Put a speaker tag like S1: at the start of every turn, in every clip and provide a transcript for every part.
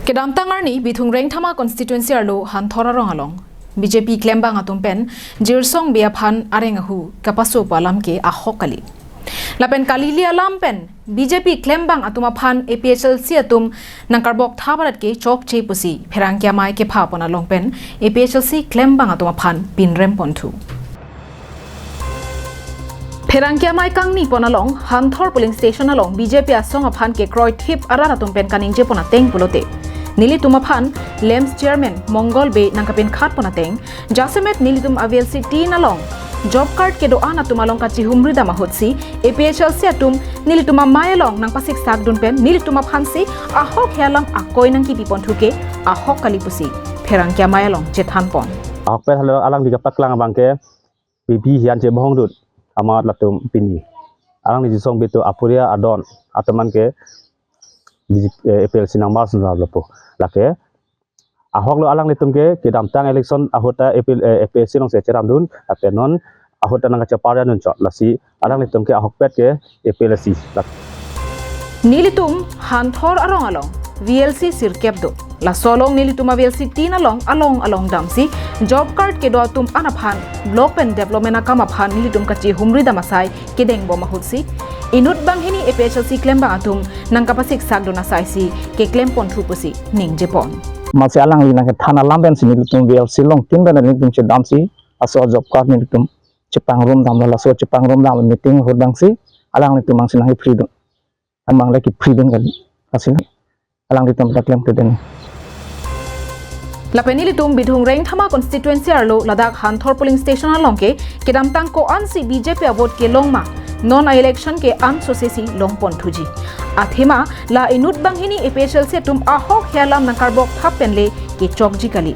S1: Kedam tangarni bithung reng thama constituency arlo han thora rong along BJP claim bang atum pen jirsong bia phan arengahu kapaso palam ke ahokali lapen kalili alam pen BJP claim bang atuma phan APHLC atum nangkarbok thabarat ke chok che pusi pherang kya mai ke pha pona long pen APHLC claim bang atuma phan pinrem ponthu Pherangkia mai kangni ponalong Hanthor polling station along BJP asong aphan ke kroi thip arara tumpen kaning je pona teng pulote nili tumaphan lems chairman mongol be nangkapen khat pona teng jasemet nili tum avelc tin along job card ke do ana tumalong kachi humri dama hotsi APHLC atum nili tuma mai along nang pasik sak dun pen nili tumaphan si ahok helang akoi nang ki pipon thuke ahok kalipusi Pherangkia mai along jethan pon
S2: ahok pe halo alang diga paklang bangke bibi hian je bohong dut amat latum pini alang ni jisong beto apuria adon ataman ke APHLC nang mas lapo lake ahok lo alang litum ke kedam tang election ahota APHLC nong se cheram dun apenon ahota nang chapara nun chot lasi alang litum ke ahok pet ke APHLC
S1: nilitum Hanthor arong along VLC sirkepdo la solong nilituma VLC tin along damsi job card ke do tum anaphan block pen development akama phan nilitum kachi humri damasai kedeng boma hutsi inut bang hini APHLC claim bang atum nangkapasik sagdona saisi ke claim pon thupusi ning jepon
S3: masih alang lina ke thana lamben sini nilitum VLC long tin ben nilitum che damsi aso job card nilitum Jepang room dam la so Jepang room dam meeting hodangsi alang nilitum mang sinang freedom amang lagi freedom kali asina alang litum claim teden
S1: Lapeni litum bidhung reng thama constituency arlo Ladakh Hanthor polling station along ke kedam tang ko ansi BJP avot ke longma non election ke an sosesi longpon thuji athema la inut banghini APHLC tum ahok helam nangkarbok thapenle ke chokji kali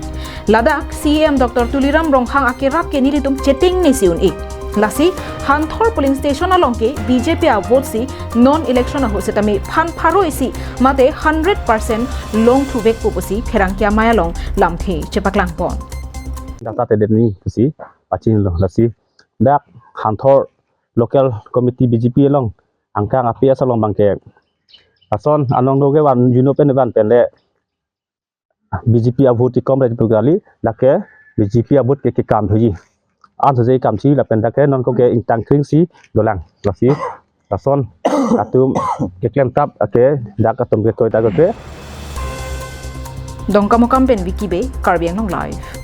S1: Ladakh CM Dr Tuliram Rongkhang akerap ke nilitum chetting ne siun e lasi Hanthor polling station along ke BJP avot si non election ho setami phan pharo isi mate 100% long thubek pupusi Pherangkia mayalong lamthi chepaklang pon
S2: data tedeni pusi pachin lo lasi dak Hanthor local committee BJP along angkang APS along bangke ason anong doge wan junopen ban penle BJP avot ikom re pugali lake BJP avot ke kam thoji an thoi kam chi la pen dake non ko ke intang kring si dolang lasi ason atum ke klem tap ake dak atum ke toy ta ke
S1: dongkamokam pen wikibe karbiang long live